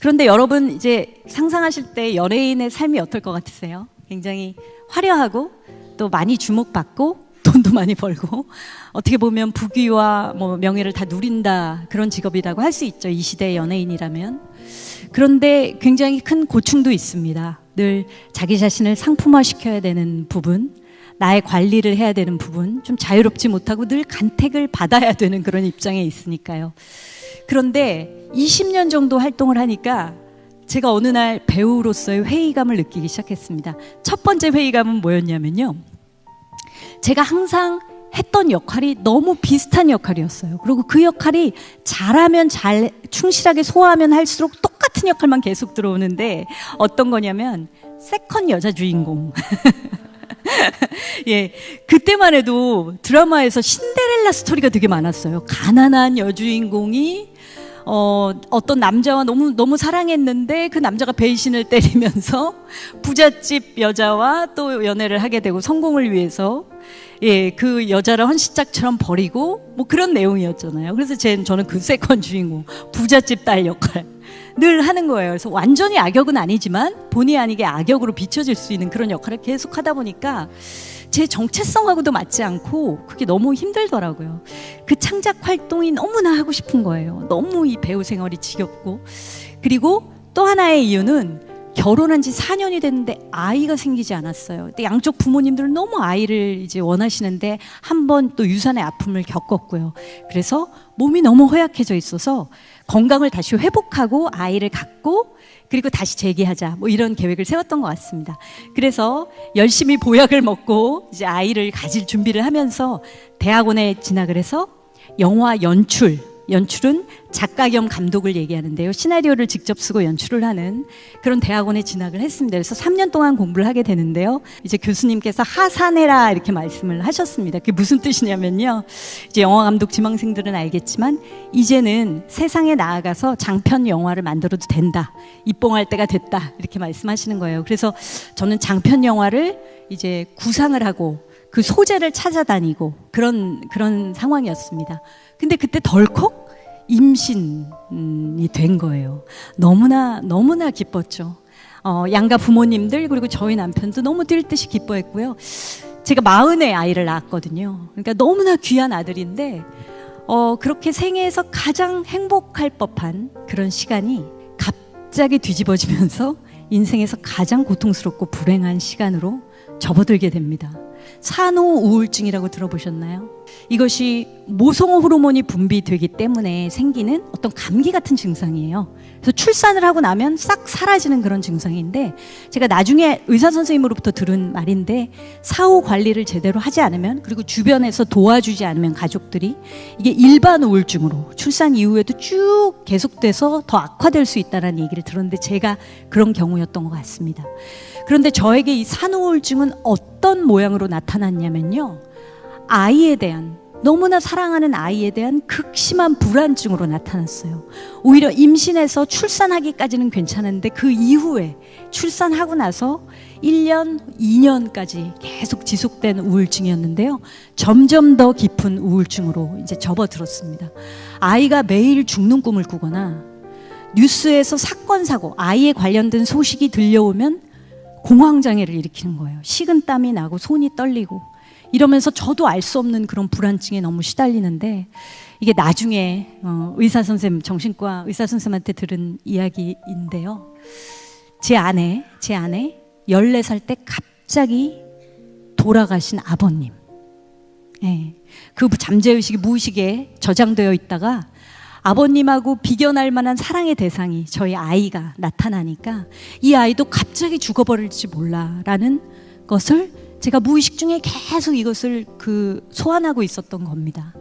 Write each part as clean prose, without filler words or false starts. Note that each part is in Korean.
그런데 여러분 이제 상상하실 때 연예인의 삶이 어떨 것 같으세요? 굉장히 화려하고 또 많이 주목받고 돈도 많이 벌고 어떻게 보면 부귀와 뭐 명예를 다 누린다, 그런 직업이라고 할 수 있죠, 이 시대의 연예인이라면. 그런데 굉장히 큰 고충도 있습니다. 늘 자기 자신을 상품화시켜야 되는 부분, 나의 관리를 해야 되는 부분, 좀 자유롭지 못하고 늘 간택을 받아야 되는 그런 입장에 있으니까요. 그런데 20년 정도 활동을 하니까 제가 어느 날 배우로서의 회의감을 느끼기 시작했습니다. 첫 번째 회의감은 뭐였냐면요, 제가 항상 했던 역할이 너무 비슷한 역할이었어요. 그리고 그 역할이 잘하면 잘 충실하게 소화하면 할수록 똑같은 역할만 계속 들어오는데, 어떤 거냐면 세컨 여자 주인공. 예, 그때만 해도 드라마에서 신데렐라 스토리가 되게 많았어요. 가난한 여주인공이 어떤 남자와 너무 사랑했는데 그 남자가 배신을 때리면서 부잣집 여자와 또 연애를 하게 되고 성공을 위해서 그 여자를 헌신짝처럼 버리고 뭐 그런 내용이었잖아요. 그래서 저는 그 세컨 주인공, 부잣집 딸 역할 늘 하는 거예요. 그래서 완전히 악역은 아니지만 본의 아니게 악역으로 비춰질 수 있는 그런 역할을 계속 하다 보니까 제 정체성하고도 맞지 않고 그게 너무 힘들더라고요. 그 창작 활동이 너무나 하고 싶은 거예요. 너무 이 배우 생활이 지겹고. 그리고 또 하나의 이유는 결혼한 지 4년이 됐는데 아이가 생기지 않았어요. 근데 양쪽 부모님들은 너무 아이를 이제 원하시는데 한 번 또 유산의 아픔을 겪었고요. 그래서 몸이 너무 허약해져 있어서 건강을 다시 회복하고 아이를 갖고 그리고 다시 재기하자, 뭐 이런 계획을 세웠던 것 같습니다. 그래서 열심히 보약을 먹고 이제 아이를 가질 준비를 하면서 대학원에 진학을 해서 영화 연출은 작가 겸 감독을 얘기하는데요, 시나리오를 직접 쓰고 연출을 하는 그런 대학원에 진학을 했습니다. 그래서 3년 동안 공부를 하게 되는데요, 이제 교수님께서 하사내라 이렇게 말씀을 하셨습니다. 그게 무슨 뜻이냐면요, 이제 영화 감독 지망생들은 알겠지만 이제는 세상에 나아가서 장편 영화를 만들어도 된다, 입봉할 때가 됐다, 이렇게 말씀하시는 거예요. 그래서 저는 장편 영화를 이제 구상을 하고 그 소재를 찾아다니고 그런 상황이었습니다. 근데 그때 덜컥 임신이 된 거예요. 너무나 기뻤죠. 양가 부모님들 그리고 저희 남편도 너무 뛸 듯이 기뻐했고요. 제가 40에 아이를 낳았거든요. 그러니까 너무나 귀한 아들인데 그렇게 생애에서 가장 행복할 법한 그런 시간이 갑자기 뒤집어지면서 인생에서 가장 고통스럽고 불행한 시간으로 접어들게 됩니다. 산후 우울증이라고 들어보셨나요? 이것이 모성 호르몬이 분비되기 때문에 생기는 어떤 감기 같은 증상이에요. 그래서 출산을 하고 나면 싹 사라지는 그런 증상인데, 제가 나중에 의사 선생님으로부터 들은 말인데, 사후 관리를 제대로 하지 않으면, 그리고 주변에서 도와주지 않으면 가족들이 이게 일반 우울증으로 출산 이후에도 쭉 계속돼서 더 악화될 수 있다는 얘기를 들었는데, 제가 그런 경우였던 것 같습니다. 그런데 저에게 이 산후우울증은 어떤 모양으로 나타났냐면요, 아이에 대한, 너무나 사랑하는 아이에 대한 극심한 불안증으로 나타났어요. 오히려 임신해서 출산하기까지는 괜찮은데 그 이후에 출산하고 나서 1년, 2년까지 계속 지속된 우울증이었는데요, 점점 더 깊은 우울증으로 이제 접어들었습니다. 아이가 매일 죽는 꿈을 꾸거나 뉴스에서 사건, 사고, 아이에 관련된 소식이 들려오면 공황장애를 일으키는 거예요. 식은땀이 나고 손이 떨리고 이러면서 저도 알 수 없는 그런 불안증에 너무 시달리는데, 이게 나중에 의사 선생님, 정신과 의사 선생님한테 들은 이야기인데요, 제 아내 14살 때 갑자기 돌아가신 아버님, 그 잠재의식이 무의식에 저장되어 있다가 아버님하고 비견할 만한 사랑의 대상이 저희 아이가 나타나니까 이 아이도 갑자기 죽어버릴지 몰라라는 것을 제가 무의식 중에 계속 이것을 소환하고 있었던 겁니다.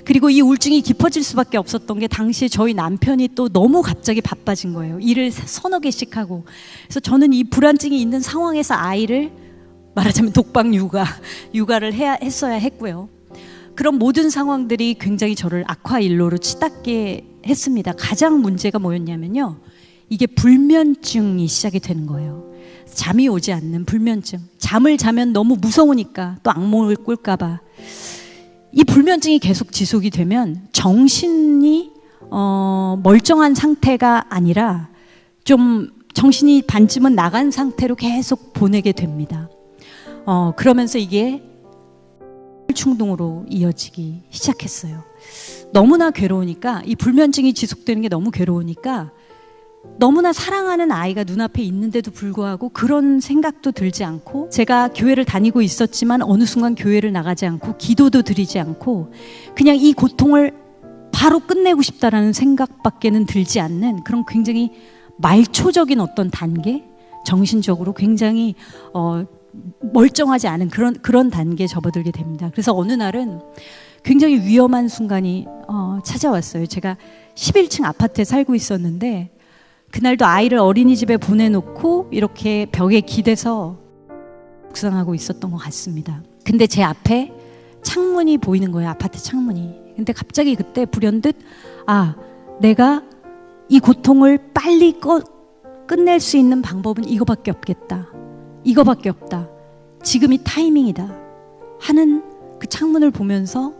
그리고 이 우울증이 깊어질 수밖에 없었던 게, 당시에 저희 남편이 또 너무 갑자기 바빠진 거예요. 일을 서너 개씩 하고. 그래서 저는 이 불안증이 있는 상황에서 아이를 말하자면 독박 육아를 했어야 했고요. 그런 모든 상황들이 굉장히 저를 악화일로로 치닫게 했습니다. 가장 문제가 뭐였냐면요, 이게 불면증이 시작이 되는 거예요. 잠이 오지 않는 불면증. 잠을 자면 너무 무서우니까 또 악몽을 꿀까봐. 이 불면증이 계속 지속이 되면 정신이 멀쩡한 상태가 아니라 좀 정신이 반쯤은 나간 상태로 계속 보내게 됩니다. 그러면서 이게 충동으로 이어지기 시작했어요. 너무나 괴로우니까, 이 불면증이 지속되는 게 너무 괴로우니까 너무나 사랑하는 아이가 눈앞에 있는데도 불구하고 그런 생각도 들지 않고, 제가 교회를 다니고 있었지만 어느 순간 교회를 나가지 않고 기도도 드리지 않고 그냥 이 고통을 바로 끝내고 싶다라는 생각밖에는 들지 않는 그런 굉장히 말초적인 어떤 단계, 정신적으로 굉장히 멀쩡하지 않은 그런 단계에 접어들게 됩니다. 그래서 어느 날은 굉장히 위험한 순간이 찾아왔어요. 제가 11층 아파트에 살고 있었는데 그날도 아이를 어린이집에 보내놓고 이렇게 벽에 기대서 묵상하고 있었던 것 같습니다. 근데 제 앞에 창문이 보이는 거예요. 아파트 창문이. 근데 갑자기 그때 불현듯 내가 이 고통을 빨리 끝낼 수 있는 방법은 이거밖에 없겠다. 이거밖에 없다. 지금이 타이밍이다. 하는 그 창문을 보면서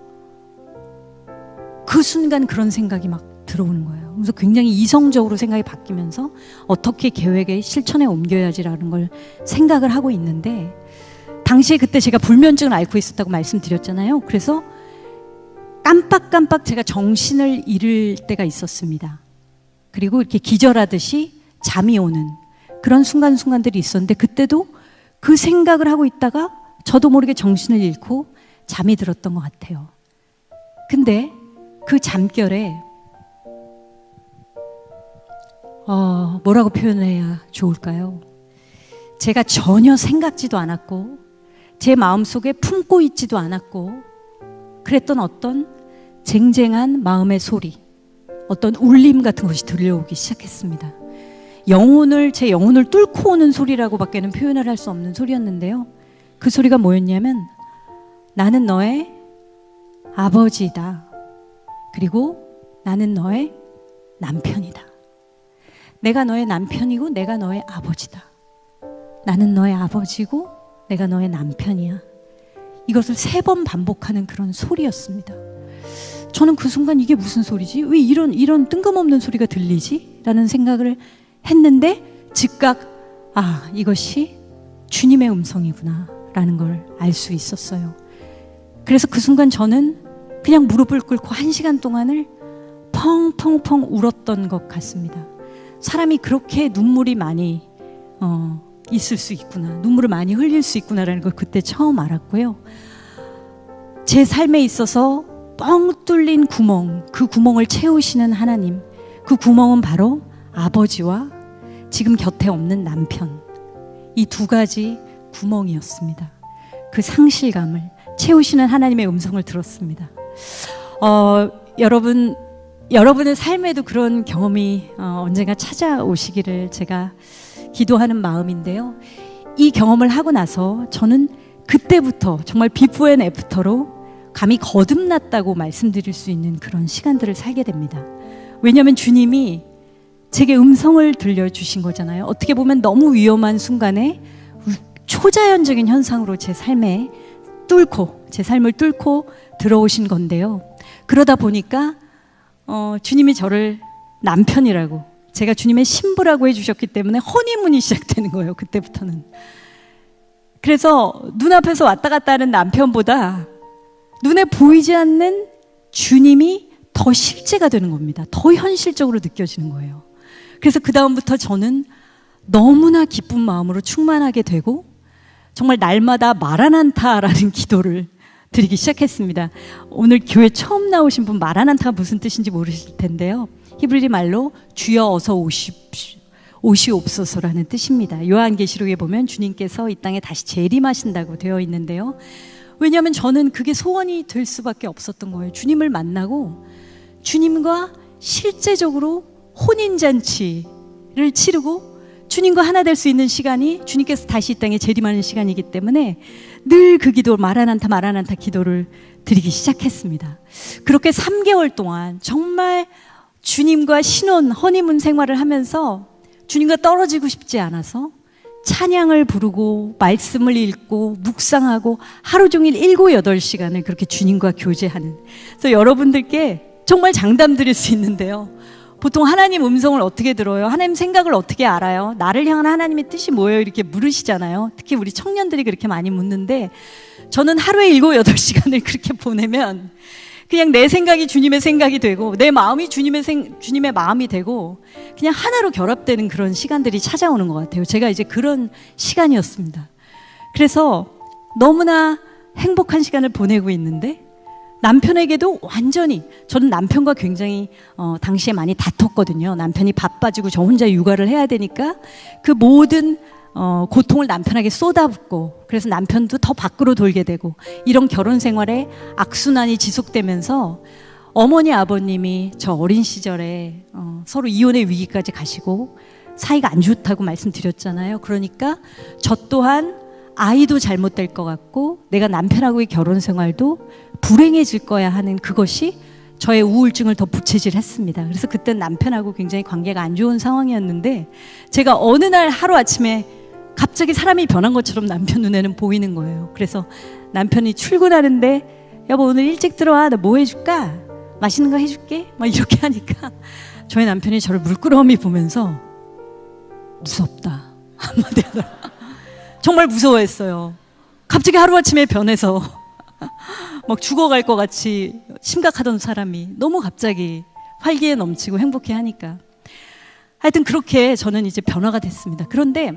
그 순간 그런 생각이 막 들어오는 거예요. 그래서 굉장히 이성적으로 생각이 바뀌면서 어떻게 계획에 실천에 옮겨야지라는 걸 생각을 하고 있는데, 당시에 그때 제가 불면증을 앓고 있었다고 말씀드렸잖아요. 그래서 깜빡깜빡 제가 정신을 잃을 때가 있었습니다. 그리고 이렇게 기절하듯이 잠이 오는 그런 순간들이 있었는데, 그때도 그 생각을 하고 있다가 저도 모르게 정신을 잃고 잠이 들었던 것 같아요. 근데 그 잠결에 뭐라고 표현해야 좋을까요? 제가 전혀 생각지도 않았고 제 마음속에 품고 있지도 않았고 그랬던 어떤 쟁쟁한 마음의 소리, 어떤 울림 같은 것이 들려오기 시작했습니다. 제 영혼을 뚫고 오는 소리라고 밖에는 표현을 할 수 없는 소리였는데요. 그 소리가 뭐였냐면, 나는 너의 아버지다. 그리고 나는 너의 남편이다. 내가 너의 남편이고 내가 너의 아버지다. 나는 너의 아버지고 내가 너의 남편이야. 이것을 3번 반복하는 그런 소리였습니다. 저는 그 순간 이게 무슨 소리지? 왜 이런 뜬금없는 소리가 들리지? 라는 생각을 했는데 즉각 이것이 주님의 음성이구나 라는 걸 알 수 있었어요. 그래서 그 순간 저는 그냥 무릎을 꿇고 1시간 동안을 펑펑펑 울었던 것 같습니다. 사람이 그렇게 눈물이 많이 있을 수 있구나, 눈물을 많이 흘릴 수 있구나라는 걸 그때 처음 알았고요. 제 삶에 있어서 뻥 뚫린 구멍, 그 구멍을 채우시는 하나님, 그 구멍은 바로 아버지와 지금 곁에 없는 남편, 이 2가지 구멍이었습니다. 그 상실감을 채우시는 하나님의 음성을 들었습니다. 여러분의 삶에도 그런 경험이 언젠가 찾아오시기를 제가 기도하는 마음인데요. 이 경험을 하고 나서 저는 그때부터 정말 비포 앤 애프터로 감히 거듭났다고 말씀드릴 수 있는 그런 시간들을 살게 됩니다. 왜냐하면 주님이 제게 음성을 들려주신 거잖아요. 어떻게 보면 너무 위험한 순간에 초자연적인 현상으로 제 삶을 뚫고 들어오신 건데요. 그러다 보니까 주님이 저를 남편이라고, 제가 주님의 신부라고 해주셨기 때문에 허니문이 시작되는 거예요. 그때부터는. 그래서 눈앞에서 왔다 갔다 하는 남편보다 눈에 보이지 않는 주님이 더 실제가 되는 겁니다. 더 현실적으로 느껴지는 거예요. 그래서 그 다음부터 저는 너무나 기쁜 마음으로 충만하게 되고 정말 날마다 마라난타라는 기도를 드리기 시작했습니다. 오늘 교회 처음 나오신 분 마라난타가 무슨 뜻인지 모르실 텐데요. 히브리 말로 주여 어서 오시옵소서라는 뜻입니다. 요한계시록에 보면 주님께서 이 땅에 다시 재림하신다고 되어 있는데요. 왜냐하면 저는 그게 소원이 될 수밖에 없었던 거예요. 주님을 만나고 주님과 실제적으로 혼인잔치를 치르고 주님과 하나 될 수 있는 시간이 주님께서 다시 이 땅에 재림하는 시간이기 때문에 늘 그 기도, 마라난타 기도를 드리기 시작했습니다. 그렇게 3개월 동안 정말 주님과 신혼, 허니문 생활을 하면서 주님과 떨어지고 싶지 않아서 찬양을 부르고 말씀을 읽고 묵상하고 하루 종일 7, 8시간을 그렇게 주님과 교제하는, 그래서 여러분들께 정말 장담 드릴 수 있는데요. 보통 하나님 음성을 어떻게 들어요? 하나님 생각을 어떻게 알아요? 나를 향한 하나님의 뜻이 뭐예요? 이렇게 물으시잖아요. 특히 우리 청년들이 그렇게 많이 묻는데 저는 하루에 7, 8시간을 그렇게 보내면 그냥 내 생각이 주님의 생각이 되고 내 마음이 주님의 마음이 되고 그냥 하나로 결합되는 그런 시간들이 찾아오는 것 같아요. 제가 이제 그런 시간이었습니다. 그래서 너무나 행복한 시간을 보내고 있는데 남편에게도 완전히, 저는 남편과 굉장히 당시에 많이 다퉜거든요. 남편이 바빠지고 저 혼자 육아를 해야 되니까 그 모든 고통을 남편에게 쏟아붓고, 그래서 남편도 더 밖으로 돌게 되고, 이런 결혼 생활에 악순환이 지속되면서 어머니 아버님이 저 어린 시절에 서로 이혼의 위기까지 가시고 사이가 안 좋다고 말씀드렸잖아요. 그러니까 저 또한 아이도 잘못될 것 같고 내가 남편하고의 결혼 생활도 불행해질 거야 하는 그것이 저의 우울증을 더 부채질했습니다. 그래서 그때 남편하고 굉장히 관계가 안 좋은 상황이었는데 제가 어느 날 하루아침에 갑자기 사람이 변한 것처럼 남편 눈에는 보이는 거예요. 그래서 남편이 출근하는데 여보 오늘 일찍 들어와, 나 뭐 해줄까? 맛있는 거 해줄게? 막 이렇게 하니까 저희 남편이 저를 물끄러미 보면서 무섭다 한마디 하더라고요. 정말 무서워했어요. 갑자기 하루아침에 변해서 막 죽어갈 것 같이 심각하던 사람이 너무 갑자기 활기에 넘치고 행복해 하니까 하여튼 그렇게 저는 이제 변화가 됐습니다. 그런데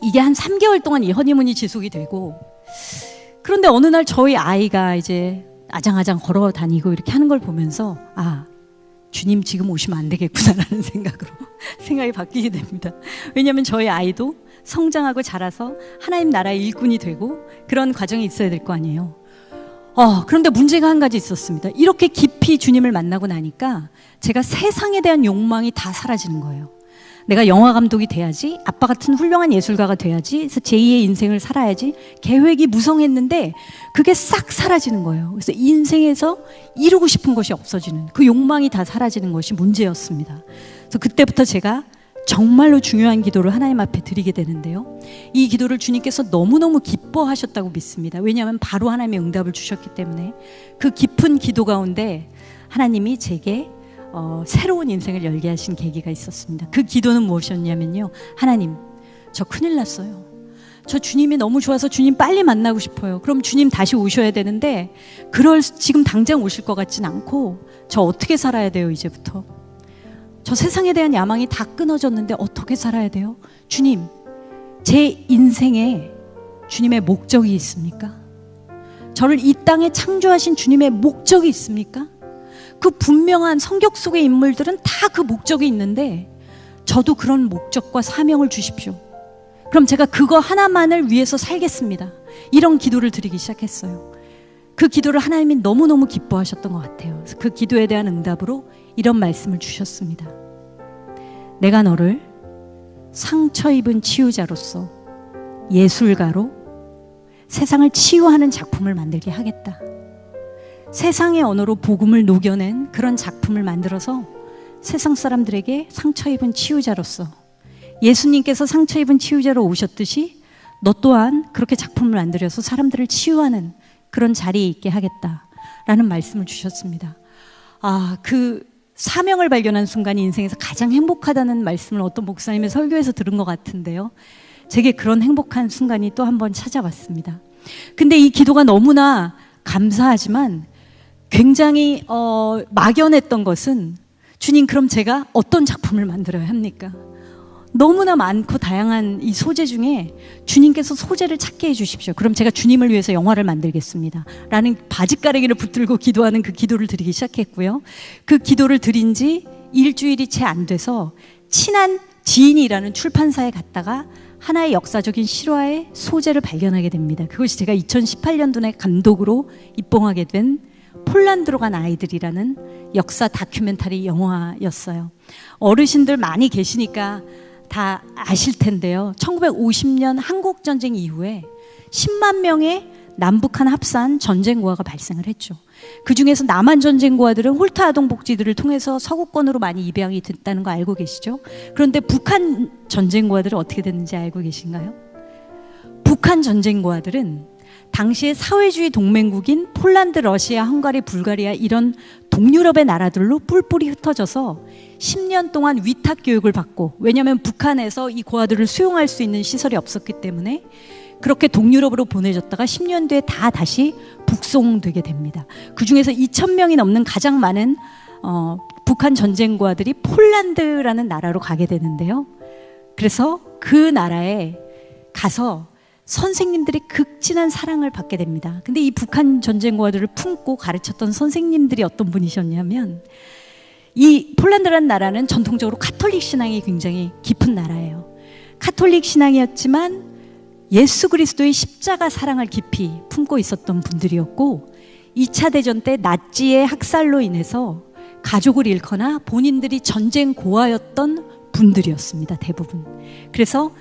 이게 한 3개월 동안 이 허니문이 지속이 되고, 그런데 어느 날 저희 아이가 이제 아장아장 걸어 다니고 이렇게 하는 걸 보면서 아, 주님 지금 오시면 안 되겠구나라는 생각이 바뀌게 됩니다. 왜냐하면 저희 아이도 성장하고 자라서 하나님 나라의 일꾼이 되고 그런 과정이 있어야 될 거 아니에요. 그런데 문제가 한 가지 있었습니다. 이렇게 깊이 주님을 만나고 나니까 제가 세상에 대한 욕망이 다 사라지는 거예요. 내가 영화 감독이 돼야지, 아빠 같은 훌륭한 예술가가 돼야지, 그래서 제2의 인생을 살아야지, 계획이 무성했는데 그게 싹 사라지는 거예요. 그래서 인생에서 이루고 싶은 것이 없어지는, 그 욕망이 다 사라지는 것이 문제였습니다. 그래서 그때부터 제가 정말로 중요한 기도를 하나님 앞에 드리게 되는데요, 이 기도를 주님께서 너무너무 기뻐하셨다고 믿습니다. 왜냐하면 바로 하나님의 응답을 주셨기 때문에. 그 깊은 기도 가운데 하나님이 제게 새로운 인생을 열게 하신 계기가 있었습니다. 그 기도는 무엇이었냐면요, 하나님, 저 큰일 났어요. 저 주님이 너무 좋아서 주님 빨리 만나고 싶어요. 그럼 주님 다시 오셔야 되는데 지금 당장 오실 것 같진 않고 저 어떻게 살아야 돼요? 이제부터 저 세상에 대한 야망이 다 끊어졌는데 어떻게 살아야 돼요? 주님, 제 인생에 주님의 목적이 있습니까? 저를 이 땅에 창조하신 주님의 목적이 있습니까? 그 분명한 성경 속의 인물들은 다 그 목적이 있는데 저도 그런 목적과 사명을 주십시오. 그럼 제가 그거 하나만을 위해서 살겠습니다. 이런 기도를 드리기 시작했어요. 그 기도를 하나님이 너무너무 기뻐하셨던 것 같아요. 그래서 그 기도에 대한 응답으로 이런 말씀을 주셨습니다. 내가 너를 상처 입은 치유자로서, 예술가로 세상을 치유하는 작품을 만들게 하겠다. 세상의 언어로 복음을 녹여낸 그런 작품을 만들어서 세상 사람들에게 상처 입은 치유자로서, 예수님께서 상처 입은 치유자로 오셨듯이 너 또한 그렇게 작품을 만들어서 사람들을 치유하는 그런 자리에 있게 하겠다라는 말씀을 주셨습니다. 그 사명을 발견한 순간이 인생에서 가장 행복하다는 말씀을 어떤 목사님의 설교에서 들은 것 같은데요, 제게 그런 행복한 순간이 또 한 번 찾아왔습니다. 근데 이 기도가 너무나 감사하지만 굉장히 막연했던 것은, 주님, 그럼 제가 어떤 작품을 만들어야 합니까? 너무나 많고 다양한 이 소재 중에 주님께서 소재를 찾게 해주십시오. 그럼 제가 주님을 위해서 영화를 만들겠습니다 라는 바짓가래기를 붙들고 기도하는 그 기도를 드리기 시작했고요, 그 기도를 드린 지 일주일이 채 안 돼서 친한 지인이라는 출판사에 갔다가 하나의 역사적인 실화의 소재를 발견하게 됩니다. 그것이 제가 2018년도에 감독으로 입봉하게 된 폴란드로 간 아이들이라는 역사 다큐멘터리 영화였어요. 어르신들 많이 계시니까 다 아실 텐데요, 1950년 한국전쟁 이후에 10만 명의 남북한 합산 전쟁고아가 발생을 했죠. 그 중에서 남한 전쟁고아들은 홀트 아동복지들을 통해서 서구권으로 많이 입양이 됐다는 거 알고 계시죠? 그런데 북한 전쟁고아들은 어떻게 됐는지 알고 계신가요? 북한 전쟁고아들은 당시에 사회주의 동맹국인 폴란드, 러시아, 헝가리, 불가리아 이런 동유럽의 나라들로 뿔뿔이 흩어져서 10년 동안 위탁 교육을 받고, 왜냐하면 북한에서 이 고아들을 수용할 수 있는 시설이 없었기 때문에 그렇게 동유럽으로 보내졌다가 10년 뒤에 다 다시 북송되게 됩니다. 그 중에서 2,000명이 넘는 가장 많은 북한 전쟁 고아들이 폴란드라는 나라로 가게 되는데요. 그래서 그 나라에 가서 선생님들이 극진한 사랑을 받게 됩니다. 근데 이 북한 전쟁 고아들을 품고 가르쳤던 선생님들이 어떤 분이셨냐면, 이 폴란드라는 나라는 전통적으로 카톨릭 신앙이 굉장히 깊은 나라예요. 카톨릭 신앙이었지만 예수 그리스도의 십자가 사랑을 깊이 품고 있었던 분들이었고, 2차 대전 때 나치의 학살로 인해서 가족을 잃거나 본인들이 전쟁 고아였던 분들이었습니다, 대부분. 그래서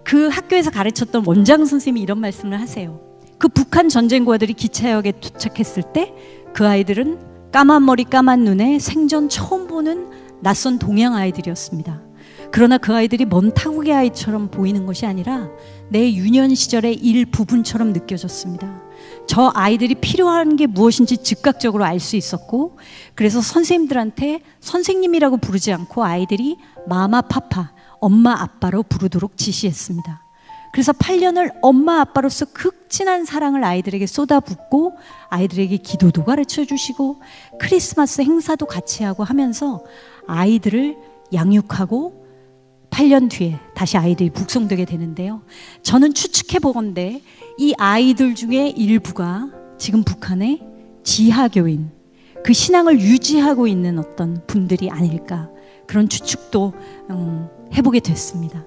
그 학교에서 가르쳤던 원장 선생님이 이런 말씀을 하세요. 그 북한 전쟁 고아들이 기차역에 도착했을 때 그 아이들은 까만 머리 까만 눈에 생전 처음 보는 낯선 동양 아이들이었습니다. 그러나 그 아이들이 먼 타국의 아이처럼 보이는 것이 아니라 내 유년 시절의 일부분처럼 느껴졌습니다. 저 아이들이 필요한 게 무엇인지 즉각적으로 알 수 있었고, 그래서 선생님들한테 선생님이라고 부르지 않고 아이들이 마마 파파, 엄마 아빠로 부르도록 지시했습니다. 그래서 8년을 엄마 아빠로서 극진한 사랑을 아이들에게 쏟아붓고 아이들에게 기도도 가르쳐 주시고 크리스마스 행사도 같이 하고 하면서 아이들을 양육하고 8년 뒤에 다시 아이들이 북송되게 되는데요. 저는 추측해 보건대 이 아이들 중에 일부가 지금 북한의 지하교인, 그 신앙을 유지하고 있는 어떤 분들이 아닐까, 그런 추측도 해보게 됐습니다.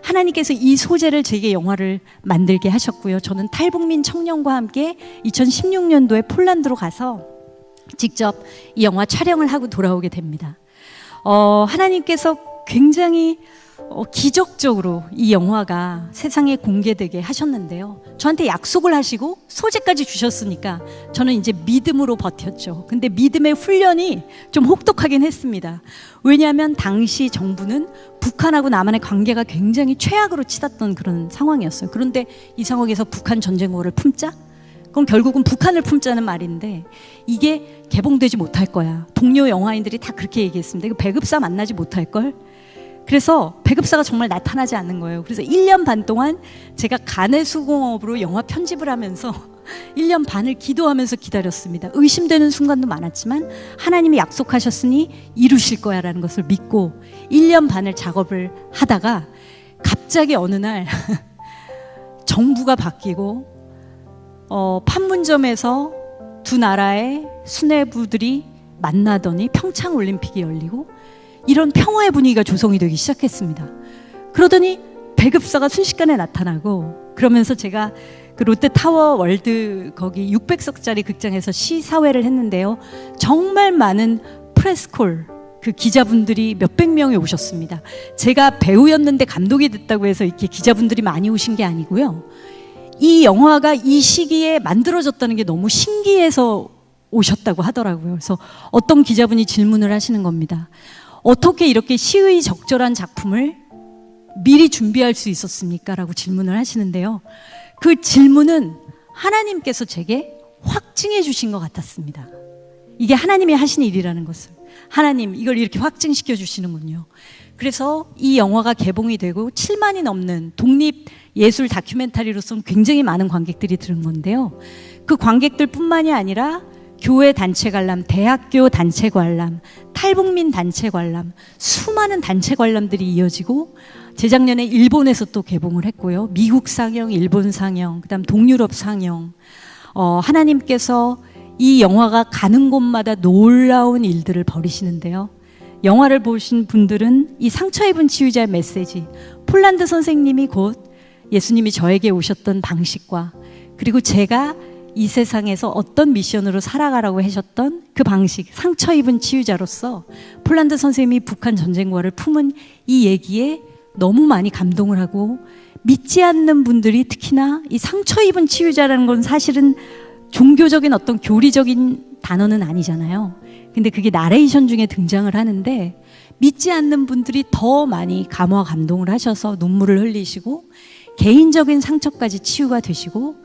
하나님께서 이 소재를 제게 영화를 만들게 하셨고요. 저는 탈북민 청년과 함께 2016년도에 폴란드로 가서 직접 이 영화 촬영을 하고 돌아오게 됩니다. 하나님께서 굉장히 기적적으로 이 영화가 세상에 공개되게 하셨는데요. 저한테 약속을 하시고 소재까지 주셨으니까 저는 이제 믿음으로 버텼죠. 근데 믿음의 훈련이 좀 혹독하긴 했습니다. 왜냐하면 당시 정부는 북한하고 남한의 관계가 굉장히 최악으로 치닫던 그런 상황이었어요. 그런데 이 상황에서 북한 전쟁고를 품자? 그럼 결국은 북한을 품자는 말인데 이게 개봉되지 못할 거야. 동료 영화인들이 다 그렇게 얘기했습니다. 이거 배급사 만나지 못할걸? 그래서 배급사가 정말 나타나지 않는 거예요. 그래서 1년 반 동안 제가 간의 수공업으로 영화 편집을 하면서 1년 반을 기도하면서 기다렸습니다. 의심되는 순간도 많았지만 하나님이 약속하셨으니 이루실 거야 라는 것을 믿고 1년 반을 작업을 하다가 갑자기 어느 날 정부가 바뀌고 판문점에서 두 나라의 수뇌부들이 만나더니 평창올림픽이 열리고 이런 평화의 분위기가 조성이 되기 시작했습니다. 그러더니 배급사가 순식간에 나타나고, 그러면서 제가 그 롯데타워 월드 거기 600석짜리 극장에서 시사회를 했는데요. 정말 많은 프레스콜, 그 기자분들이 몇백 명이 오셨습니다. 제가 배우였는데 감독이 됐다고 해서 이렇게 기자분들이 많이 오신 게 아니고요. 이 영화가 이 시기에 만들어졌다는 게 너무 신기해서 오셨다고 하더라고요. 그래서 어떤 기자분이 질문을 하시는 겁니다. 어떻게 이렇게 시의적절한 작품을 미리 준비할 수 있었습니까? 라고 질문을 하시는데요. 그 질문은 하나님께서 제게 확증해 주신 것 같았습니다. 이게 하나님이 하신 일이라는 것을. 하나님, 이걸 이렇게 확증시켜 주시는군요. 그래서 이 영화가 개봉이 되고 7만이 넘는 독립 예술 다큐멘터리로서는 굉장히 많은 관객들이 들은 건데요. 그 관객들뿐만이 아니라 교회 단체 관람, 대학교 단체 관람, 탈북민 단체 관람, 수많은 단체 관람들이 이어지고 재작년에 일본에서 또 개봉을 했고요. 미국 상영, 일본 상영, 그다음 동유럽 상영. 하나님께서 이 영화가 가는 곳마다 놀라운 일들을 벌이시는데요. 영화를 보신 분들은 이 상처 입은 치유자의 메시지, 폴란드 선생님이 곧 예수님이 저에게 오셨던 방식과 그리고 제가 이 세상에서 어떤 미션으로 살아가라고 하셨던 그 방식, 상처 입은 치유자로서 폴란드 선생님이 북한 전쟁과를 품은 이 얘기에 너무 많이 감동을 하고, 믿지 않는 분들이 특히나 이 상처 입은 치유자라는 건 사실은 종교적인 어떤 교리적인 단어는 아니잖아요. 근데 그게 나레이션 중에 등장을 하는데 믿지 않는 분들이 더 많이 감화 감동을 하셔서 눈물을 흘리시고 개인적인 상처까지 치유가 되시고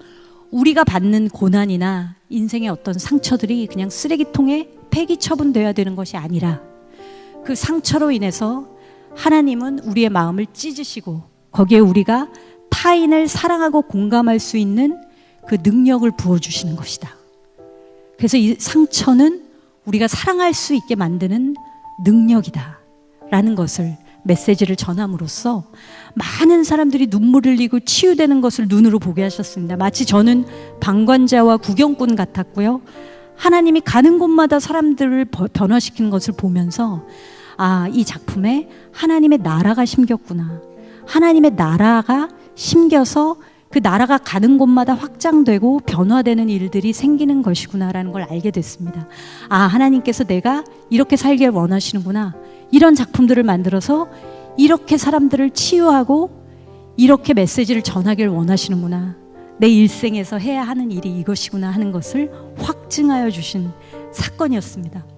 우리가 받는 고난이나 인생의 어떤 상처들이 그냥 쓰레기통에 폐기 처분돼야 되는 것이 아니라 그 상처로 인해서 하나님은 우리의 마음을 찢으시고 거기에 우리가 타인을 사랑하고 공감할 수 있는 그 능력을 부어주시는 것이다. 그래서 이 상처는 우리가 사랑할 수 있게 만드는 능력이다 라는 것을 메시지를 전함으로써 많은 사람들이 눈물을 흘리고 치유되는 것을 눈으로 보게 하셨습니다. 마치 저는 방관자와 구경꾼 같았고요. 하나님이 가는 곳마다 사람들을 변화시키는 것을 보면서 아, 이 작품에 하나님의 나라가 심겼구나. 하나님의 나라가 심겨서 그 나라가 가는 곳마다 확장되고 변화되는 일들이 생기는 것이구나라는 걸 알게 됐습니다. 아, 하나님께서 내가 이렇게 살길 원하시는구나. 이런 작품들을 만들어서 이렇게 사람들을 치유하고 이렇게 메시지를 전하길 원하시는구나. 내 일생에서 해야 하는 일이 이것이구나 하는 것을 확증하여 주신 사건이었습니다.